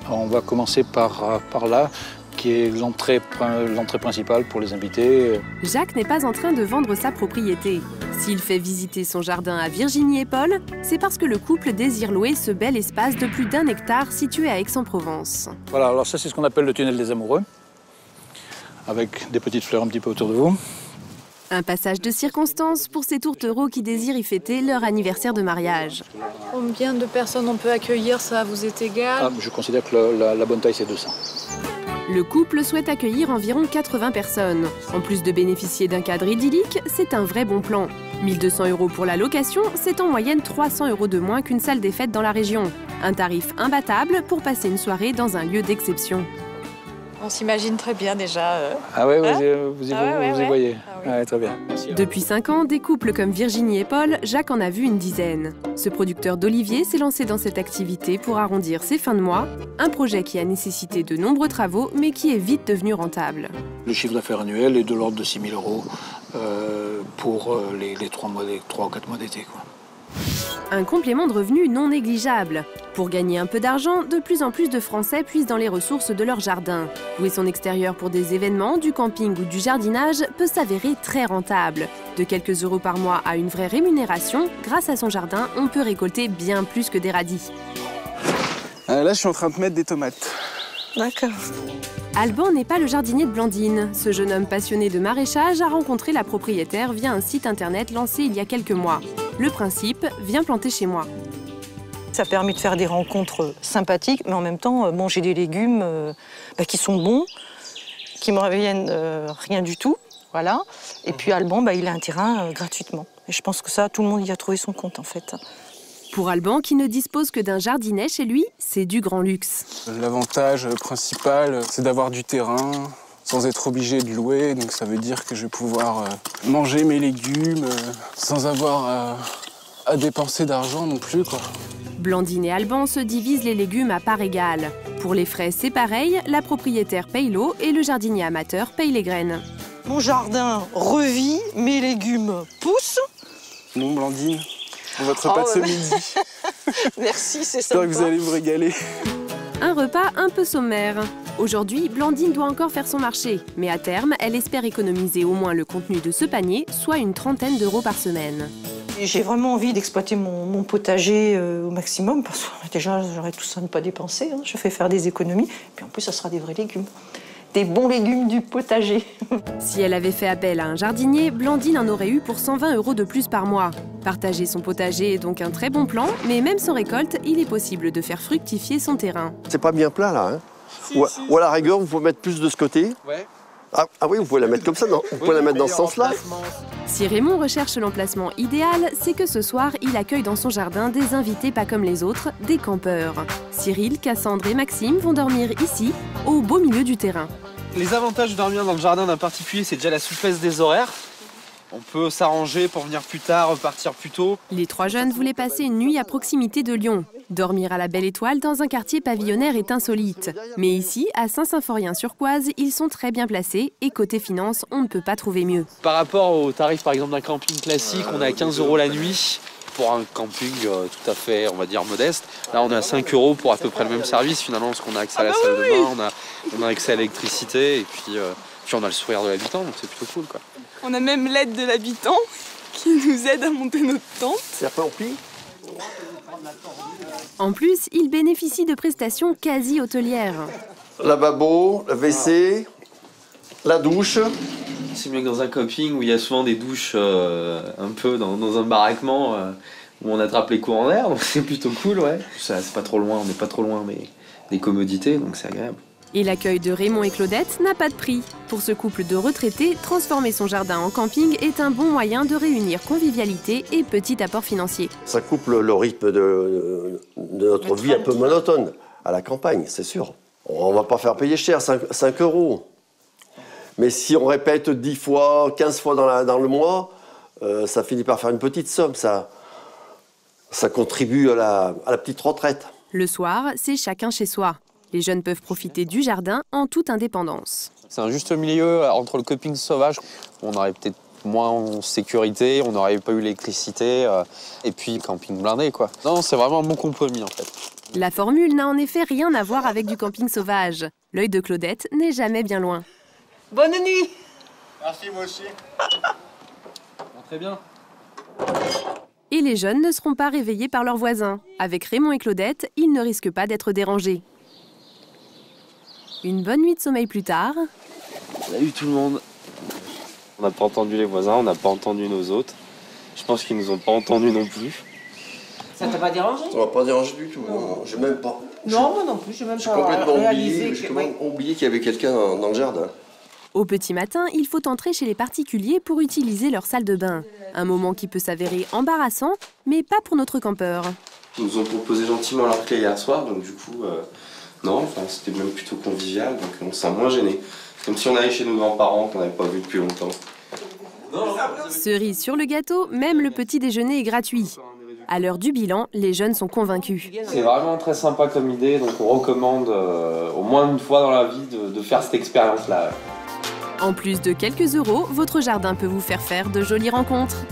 On va commencer par là, qui est l'entrée principale pour les invités. Jacques n'est pas en train de vendre sa propriété. S'il fait visiter son jardin à Virginie et Paul, c'est parce que le couple désire louer ce bel espace de plus d'1 hectare situé à Aix-en-Provence. Voilà, alors ça c'est ce qu'on appelle le tunnel des amoureux, avec des petites fleurs un petit peu autour de vous. Un passage de circonstance pour ces tourtereaux qui désirent y fêter leur anniversaire de mariage. Combien de personnes on peut accueillir, ça vous est égal? Je considère que la bonne taille c'est 200. Le couple souhaite accueillir environ 80 personnes. En plus de bénéficier d'un cadre idyllique, c'est un vrai bon plan. 1 200 € pour la location, c'est en moyenne 300 € de moins qu'une salle des fêtes dans la région. Un tarif imbattable pour passer une soirée dans un lieu d'exception. On s'imagine très bien déjà. Ah ouais, hein? vous y voyez. Ah oui. Ouais, très bien. Merci. Depuis 5 ans, des couples comme Virginie et Paul, Jacques en a vu une dizaine. Ce producteur d'oliviers s'est lancé dans cette activité pour arrondir ses fins de mois, un projet qui a nécessité de nombreux travaux, mais qui est vite devenu rentable. Le chiffre d'affaires annuel est de l'ordre de 6 000 € pour les 3 ou 4 mois d'été, quoi. Un complément de revenu non négligeable. Pour gagner un peu d'argent, de plus en plus de Français puisent dans les ressources de leur jardin. Louer son extérieur pour des événements, du camping ou du jardinage peut s'avérer très rentable. De quelques euros par mois à une vraie rémunération, grâce à son jardin, on peut récolter bien plus que des radis. Là, je suis en train de mettre des tomates. D'accord. Alban n'est pas le jardinier de Blandine. Ce jeune homme passionné de maraîchage a rencontré la propriétaire via un site internet lancé il y a quelques mois. Le principe, viens planter chez moi. Ça permet de faire des rencontres sympathiques, mais en même temps, manger des légumes qui sont bons, qui ne me reviennent rien du tout. Voilà. Et puis Alban, il a un terrain gratuitement. Et je pense que ça, tout le monde y a trouvé son compte, en fait. Pour Alban, qui ne dispose que d'un jardinet chez lui, c'est du grand luxe. L'avantage principal, c'est d'avoir du terrain sans être obligé de louer. Donc ça veut dire que je vais pouvoir manger mes légumes sans avoir à dépenser d'argent non plus, quoi. Blandine et Alban se divisent les légumes à parts égales. Pour les frais, c'est pareil, la propriétaire paye l'eau et le jardinier amateur paye les graines. Mon jardin revit, mes légumes poussent. Bon, Blandine, pour votre repas de ce midi. Merci, c'est J'espère sympa. que vous allez vous régaler. Un repas un peu sommaire. Aujourd'hui, Blandine doit encore faire son marché, mais à terme, elle espère économiser au moins le contenu de ce panier, soit une trentaine d'euros par semaine. J'ai vraiment envie d'exploiter mon potager au maximum, parce que déjà, j'aurais tout ça à ne pas dépenser. Hein. Je fais faire des économies, puis en plus, ça sera des vrais légumes. Des bons légumes du potager. Si elle avait fait appel à un jardinier, Blandine en aurait eu pour 120 € de plus par mois. Partager son potager est donc un très bon plan, mais même sans récolte, il est possible de faire fructifier son terrain. C'est pas bien plein là, hein. Ou à la rigueur, vous pouvez mettre plus de ce côté. Ouais. Ah oui, vous pouvez la mettre comme ça, non? Vous pouvez la mettre dans ce sens-là. Si Raymond recherche l'emplacement idéal, c'est que ce soir, il accueille dans son jardin des invités pas comme les autres, des campeurs. Cyril, Cassandre et Maxime vont dormir ici, au beau milieu du terrain. Les avantages de dormir dans le jardin d'un particulier, c'est déjà la souplesse des horaires. On peut s'arranger pour venir plus tard, repartir plus tôt. Les 3 jeunes voulaient passer une nuit à proximité de Lyon. Dormir à la Belle Étoile dans un quartier pavillonnaire est insolite. Mais ici, à Saint-Symphorien-sur-Coise, ils sont très bien placés et côté finance, on ne peut pas trouver mieux. Par rapport au tarif par exemple d'un camping classique, on est à 15 € la nuit pour un camping tout à fait, on va dire, modeste. Là, on est à 5 € pour à peu près le même service finalement, parce qu'on a accès à la salle de bain, on a accès à l'électricité et puis on a le sourire de l'habitant, donc c'est plutôt cool, quoi. On a même l'aide de l'habitant qui nous aide à monter notre tente. C'est rempli. En plus, ils bénéficient de prestations quasi hôtelières. Lavabo, le WC, la douche. C'est mieux que dans un camping où il y a souvent des douches un peu dans un baraquement où on attrape les courants d'air, donc c'est plutôt cool, ouais. C'est pas trop loin, on n'est pas trop loin des commodités, donc c'est agréable. Et l'accueil de Raymond et Claudette n'a pas de prix. Pour ce couple de retraités, transformer son jardin en camping est un bon moyen de réunir convivialité et petit apport financier. Ça coupe le rythme de notre vie un peu monotone à la campagne, c'est sûr. On va pas faire payer cher, 5 €. Mais si on répète 10 fois, 15 fois dans le mois, ça finit par faire une petite somme. Ça contribue à la petite retraite. Le soir, c'est chacun chez soi. Les jeunes peuvent profiter du jardin en toute indépendance. C'est un juste milieu entre le camping sauvage, on aurait peut-être moins en sécurité, on n'aurait pas eu l'électricité, et puis camping blindé, quoi. Non, c'est vraiment un bon compromis, en fait. La formule n'a en effet rien à voir avec du camping sauvage. L'œil de Claudette n'est jamais bien loin. Bonne nuit. Merci, moi aussi. Bon, très bien. Et les jeunes ne seront pas réveillés par leurs voisins. Avec Raymond et Claudette, ils ne risquent pas d'être dérangés. Une bonne nuit de sommeil plus tard. Salut tout le monde. On n'a pas entendu les voisins, on n'a pas entendu nos hôtes. Je pense qu'ils nous ont pas entendus non plus. Ça t'a pas dérangé? Ça m'a pas dérangé du tout. Non. J'ai même pas. Non, moi non plus, j'ai même pas complètement réalisé oublié qu'il y avait quelqu'un dans le jardin. Au petit matin, il faut entrer chez les particuliers pour utiliser leur salle de bain. Un moment qui peut s'avérer embarrassant, mais pas pour notre campeur. Ils nous ont proposé gentiment leur clé hier soir, donc du coup, non, enfin, c'était même plutôt convivial, donc on s'est moins gêné. Comme si on allait chez nos grands-parents qu'on n'avait pas vus depuis longtemps. Cerise sur le gâteau, même le petit déjeuner est gratuit. À l'heure du bilan, les jeunes sont convaincus. C'est vraiment très sympa comme idée, donc on recommande au moins une fois dans la vie de faire cette expérience-là. En plus de quelques euros, votre jardin peut vous faire de jolies rencontres.